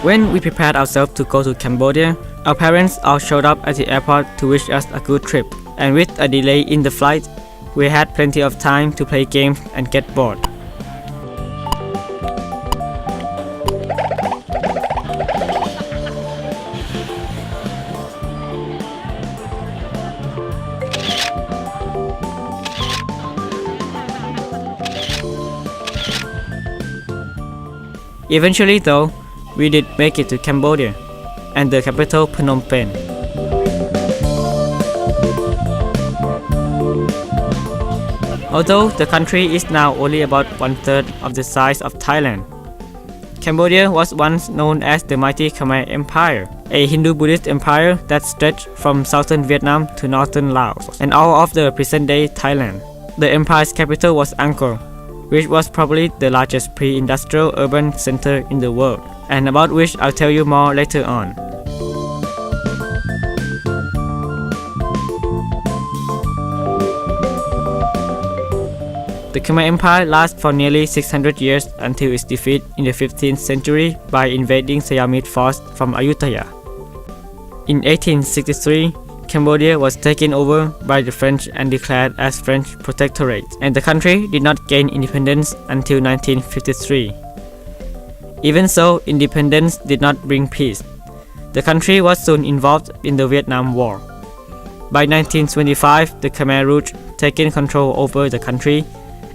When we prepared ourselves to go to Cambodia, our parents all showed up at the airport to wish us a good trip. And with a delay in the flight, we had plenty of time to play games and get bored. Eventually though, we did make it to Cambodia and the capital Phnom Penh. Although the country is now only about 1/3 of the size of Thailand, Cambodia was once known as the mighty Khmer Empire, a Hindu-Buddhist empire that stretched from southern Vietnam to northern Laos and all of the present-day Thailand. The empire's capital was Angkor, which was probably the largest pre-industrial urban center in the world, and about which I'll tell you more later on. The Khmer Empire lasted for nearly 600 years until its defeat in the 15th century by invading Siamese force from Ayutthaya. In 1863, Cambodia was taken over by the French and declared as French protectorate, and the country did not gain independence until 1953. Even so, independence did not bring peace. The country was soon involved in the Vietnam War. By 1925, the Khmer Rouge taken control over the country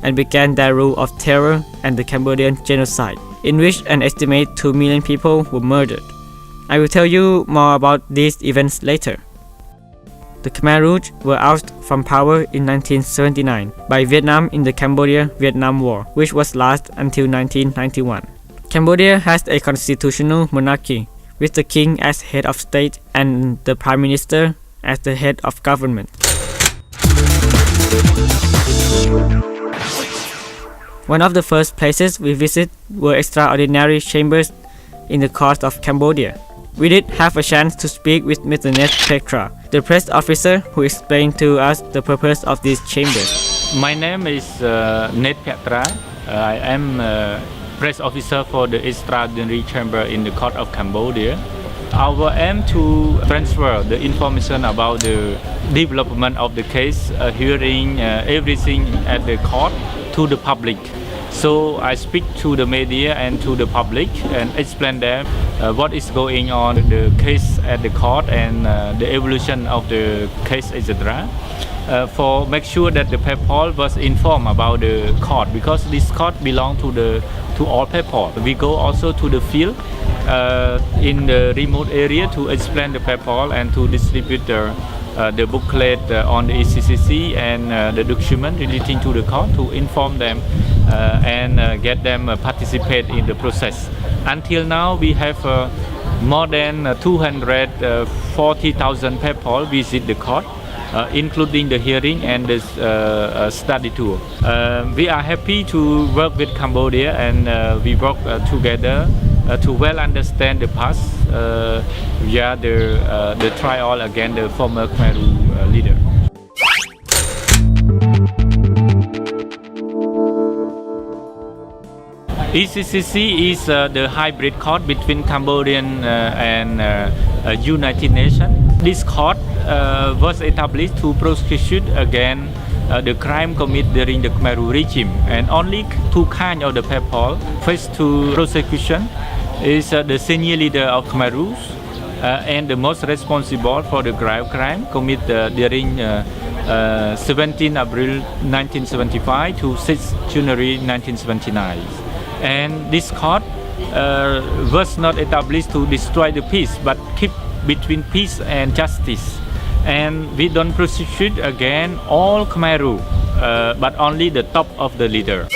and began their rule of terror and the Cambodian genocide, in which an estimated 2 million people were murdered. I will tell you more about these events later. The Khmer Rouge were ousted from power in 1979 by Vietnam in the Cambodia-Vietnam War, which was last until 1991. Cambodia has a constitutional monarchy, with the king as head of state and the prime minister as the head of government. One of the first places we visited were extraordinary chambers in the coast of Cambodia. We did have a chance to speak with Mr. Ned Petra, the press officer who explained to us the purpose of these chambers. My name is Ned Petra. I am press officer for the Extraordinary Chamber in the Court of Cambodia. Our aim to transfer the information about the development of the case, hearing everything at the court to the public. So I speak to the media and to the public and explain them what is going on in the case at the court and the evolution of the case, etc. For make sure that the people was informed about the court, because this court belong to all people. We go also to the field in the remote area to explain the people and to distribute the booklet on the ECCC and the document relating to the court to inform them and get them participate in the process. Until now, we have more than 240,000 people visit the court, including the hearing and the study tour. We are happy to work with Cambodia, and we work together to well understand the past via the trial against the former Khmer Rouge leader. ECCC is the hybrid court between Cambodian and United Nations. This court was established to prosecute against the crime committed during the Khmer Rouge regime, and only two kinds of the people face to prosecution is the senior leader of Khmer Rouge and the most responsible for the grave crime committed during 17 April 1975 to 6 January 1979. And this court was not established to destroy the peace, but keep between peace and justice. And we don't prosecute again all Khmer Rouge, but only the top of the leader.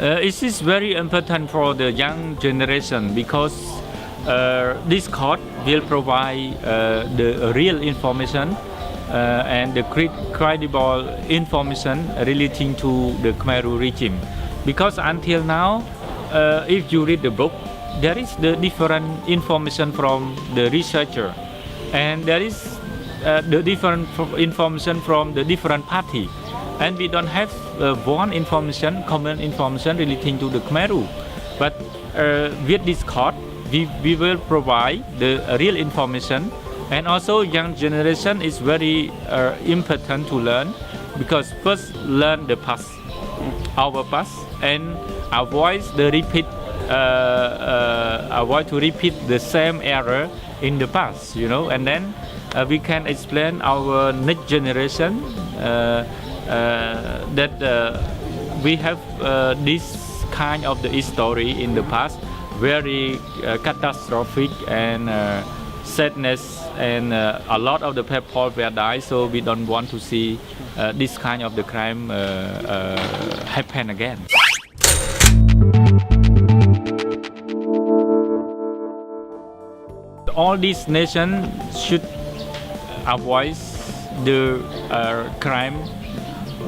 It is very important for the young generation, because this court will provide the real information and the credible information relating to the Khmer Rouge regime. Because until now, if you read the book, there is the different information from the researcher, and there is the different information from the different party. and we don't have one information, common information relating to the Khmer Rouge. But with this code, we will provide the real information, and also young generation is very important to learn, because first learn the past, our past, and avoid the repeat, avoid to repeat the same error in the past, you know, and then we can explain our next generation that we have this kind of the history in the past, very catastrophic and sadness, and a lot of the people were died, so we don't want to see this kind of the crime happen again. All these nations should avoid the crime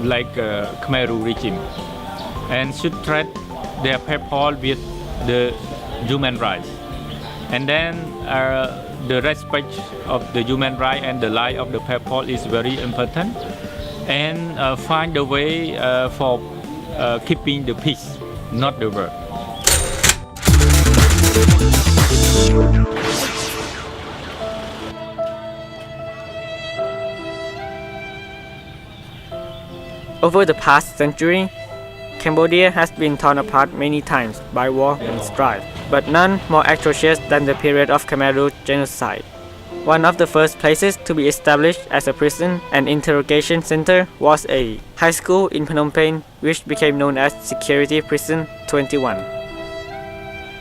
like Khmer Rouge regime, and should treat their people with the human rights, and then the respect of the human rights and the life of the people is very important, and find a way for keeping the peace, not the war. Over the past century, Cambodia has been torn apart many times by war and strife, but none more atrocious than the period of Khmer Rouge genocide. One of the first places to be established as a prison and interrogation center was a high school in Phnom Penh, which became known as Security Prison 21.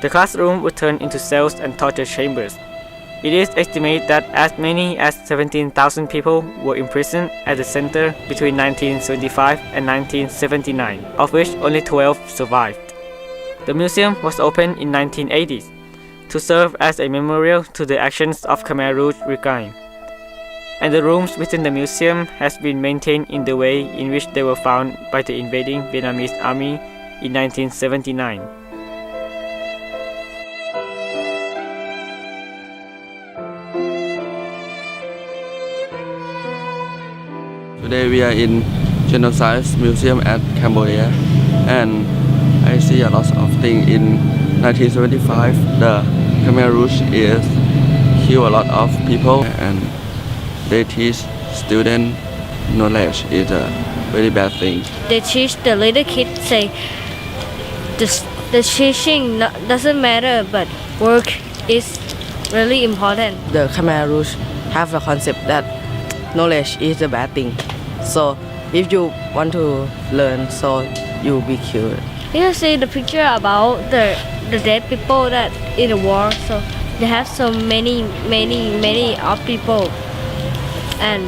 The classroom would turn into cells and torture chambers. It is estimated that as many as 17,000 people were imprisoned at the center between 1975 and 1979, of which only 12 survived. The museum was opened in 1980s to serve as a memorial to the actions of Khmer Rouge regime, and the rooms within the museum has been maintained in the way in which they were found by the invading Vietnamese army in 1979. Today we are in Genocide Museum at Cambodia, and I see a lot of things. In 1975, the Khmer Rouge is kill a lot of people, and they teach students knowledge is a very bad thing. They teach the little kids say the teaching doesn't matter, but work is really important. The Khmer Rouge have a concept that knowledge is a bad thing. So if you want to learn, so you'll be killed. You see the picture about the dead people that in the war. So they have so many of people, and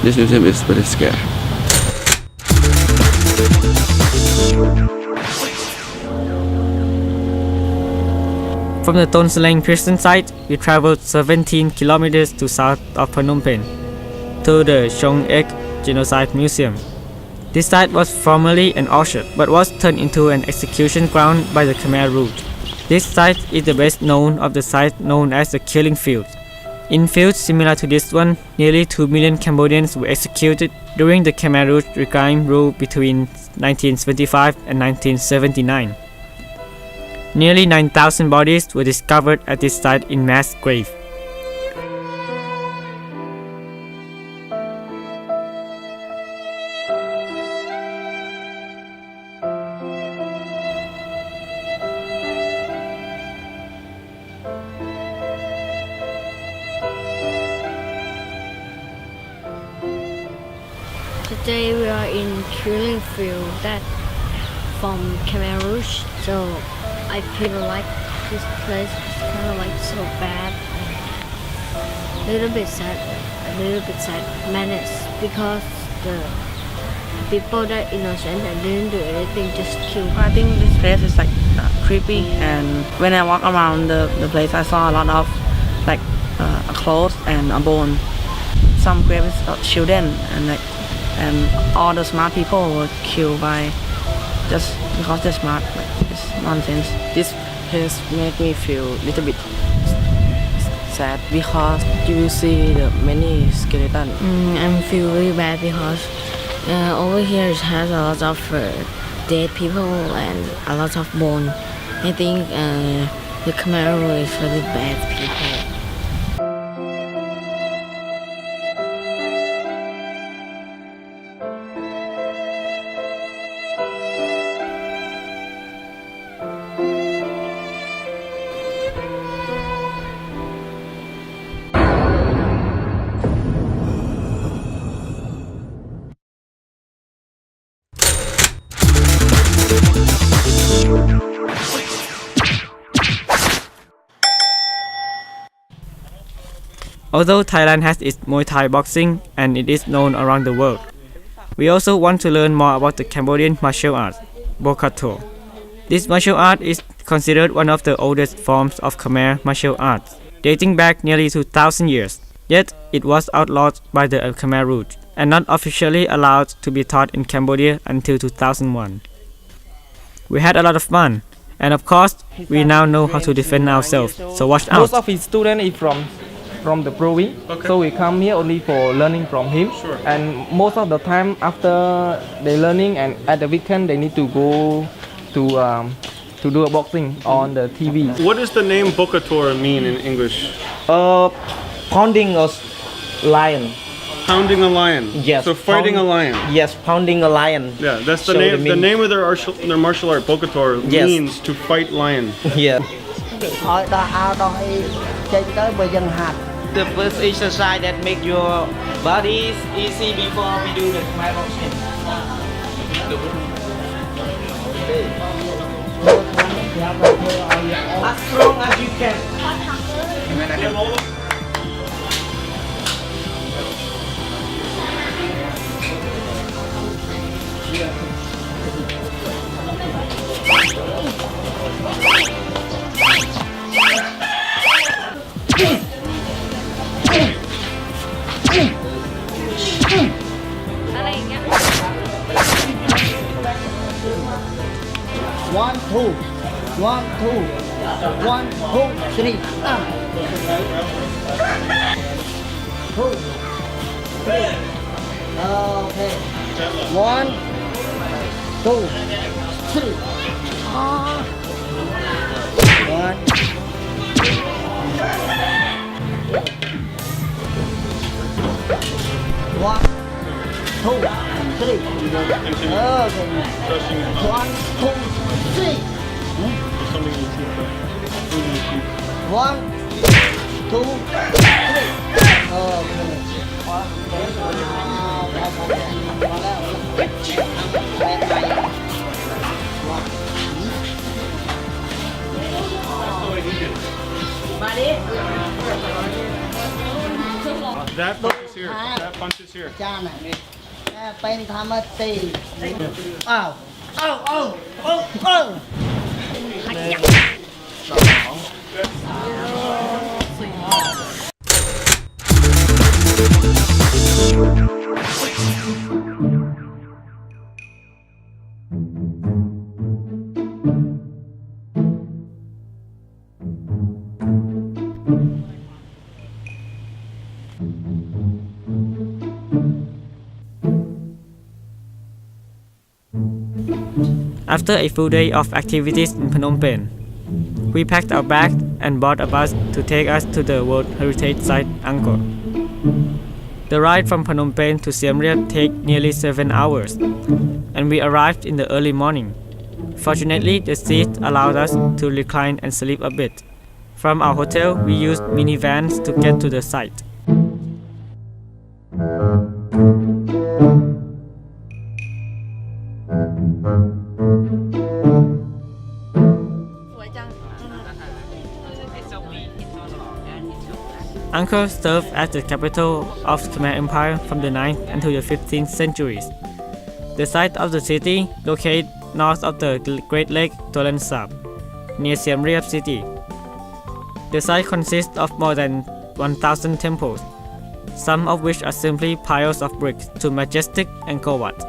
This museum is very scary. From the Ton Saleng prison site, we traveled 17 kilometers to south of Phnom Penh to the Chong Ek Genocide Museum. This site was formerly an orchard, but was turned into an execution ground by the Khmer Rouge. This site is the best known of the sites known as the Killing Fields. In fields similar to this one, nearly 2 million Cambodians were executed during the Khmer Rouge regime rule between 1975 and 1979. Nearly 9,000 bodies were discovered at this site in mass grave. today we are in Killing Field that from Khmer Rouge. So I feel like this place is kind of like so bad, a little bit sad, menace, because the people that innocent and didn't do anything just killed. I think this place is like creepy, and when I walk around the place, I saw a lot of like clothes and a bone. Some graves of children, and all the smart people were killed by just because they're smart. Like, it's nonsense. This place made me feel a little bit sad because you will see the many skeleton. I feel really bad because over here it has a lot of dead people and a lot of bone. I think the Khmer is really bad people. Although Thailand has its Muay Thai boxing and it is known around the world, we also want to learn more about the Cambodian martial art, Bokator. This martial art is considered one of the oldest forms of Khmer martial arts, dating back nearly 2,000 years. Yet, it was outlawed by the Khmer Rouge and not officially allowed to be taught in Cambodia until 2001. We had a lot of fun, and of course, we now know how to defend ourselves, so watch out. Most of his students is from the province, so we come here only for learning from him. And most of the time after they learning and at the weekend they need to go to do a boxing on the TV. What does the name Bokator mean in English? Pounding a lion. Pounding a lion. Yes. So fighting a lion. Yes, pounding a lion. Yeah, that's the So name. the The name of their martial art, Bokator, Yes. means to fight lion. Yeah. The first exercise that make your body easy before we do the Khmer boxing. As strong as you can. One, two, one, two, one, two, three. Two, three. Okay. One, two, three. One. One, two, three. Okay. One, two, three. One, two, three. That punch is here. That punch is here. เป็นธรรมตีอ้าวอ้าวอ้าวอ้าวอ้าว After a full day of activities in Phnom Penh, we packed our bags and bought a bus to take us to the World Heritage Site Angkor. The ride from Phnom Penh to Siem Reap takes nearly 7 hours, and we arrived in the early morning. Fortunately, the seats allowed us to recline and sleep a bit. From our hotel, we used minivans to get to the site. Angkor served as the capital of Khmer Empire from the 9th until the 15th centuries. The site of the city, located north of the Great Lake Tolen Sap, near Siem Reap city. The site consists of more than 1,000 temples, some of which are simply piles of bricks to majestic Angkor Wat.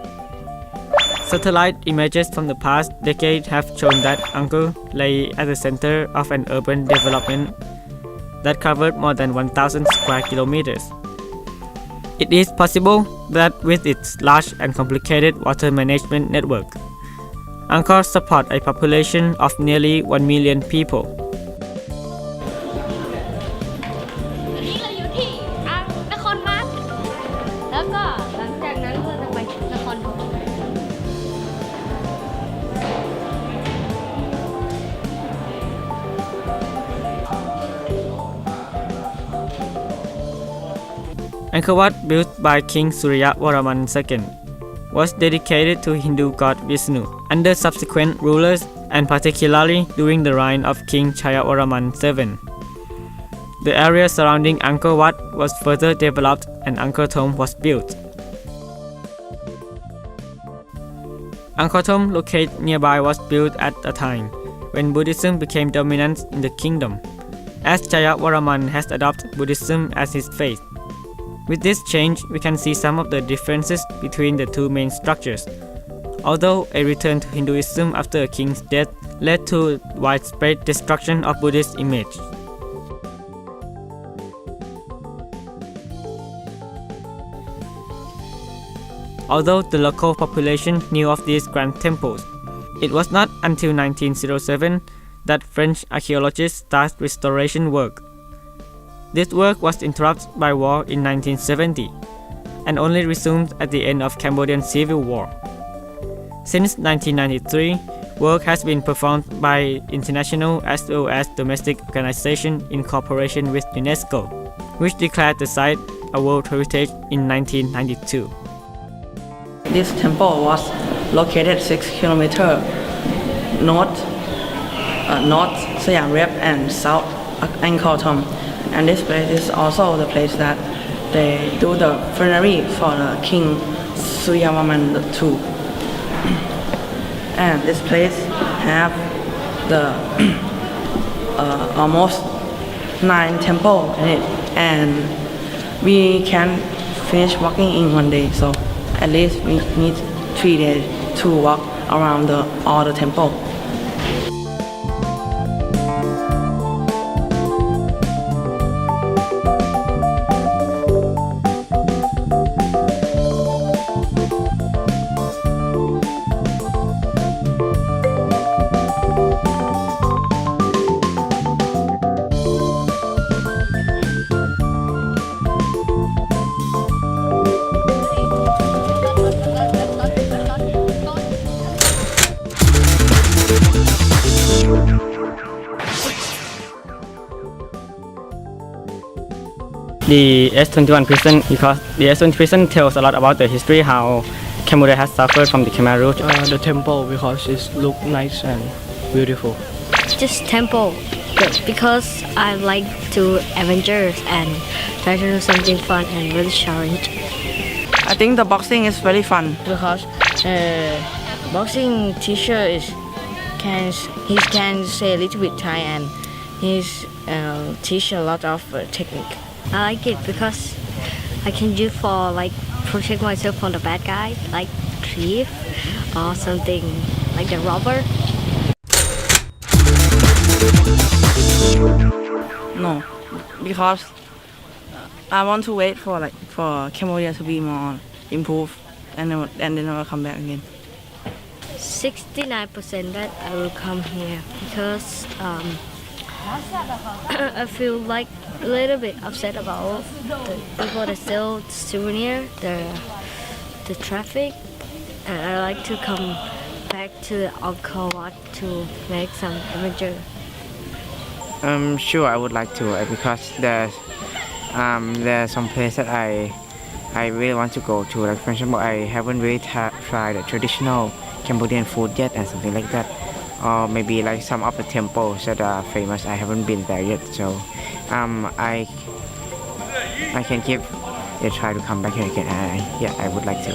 Satellite images from the past decade have shown that Angkor lay at the center of an urban development that covered more than 1,000 square kilometers. It is possible that with its large and complicated water management network, Angkor supports a population of nearly 1 million people. นี่เราอยู่ที่นครวัดแล้วก็หลังจากนั้นเราจะไปนครธม Angkor Wat, built by King Surya Varaman II, was dedicated to Hindu god Vishnu under subsequent rulers and particularly during the reign of King Chayavaraman VII. The area surrounding Angkor Wat was further developed and Angkor Thom was built. Angkor Thom, located nearby, was built at a time when Buddhism became dominant in the kingdom, as Chayavaraman has adopted Buddhism as his faith. With this change, we can see some of the differences between the two main structures. Although a return to Hinduism after a king's death led to widespread destruction of Buddhist image. Although the local population knew of these grand temples, it was not until 1907 that French archaeologists started restoration work. This work was interrupted by war in 1970 and only resumed at the end of Cambodian Civil War. Since 1993, work has been performed by international as well as domestic organizations in cooperation with UNESCO, which declared the site a World Heritage in 1992. This temple was located 6 kilometers north Siam Reap and south Angkor Thom. And this place is also the place that they do the funerary for the King Suryavarman II. And this place have the almost 9 temples in it, and we can finish walking in one day. So at least we need 3 days to walk around all the temple. The S21 prison, because the S21 prison tells a lot about the history, how Cambodia has suffered from the Khmer Rouge. The temple, because it look nice and beautiful. Just temple, because I like to adventures and try to do something fun and really challenge. I think the boxing is very fun. Because boxing teacher he can say a little bit Thai and he's teach a lot of technique. I like it because I can use for like protect myself from the bad guy, like thief or something like the robber. No, because I want to wait for Cambodia to be more improved, and then I will come back again. 69% that I will come here because I feel like a little bit upset about the people that sell souvenir, the traffic, and I like to come back to Angkor Wat to make some adventure. Sure, I would like to because there's some place that I really want to go to. Like for example, I haven't really tried the traditional Cambodian food yet and something like that. Or maybe like some of the temples that are famous. I haven't been there yet, so I can give a try to come back here again. Yeah, I would like to.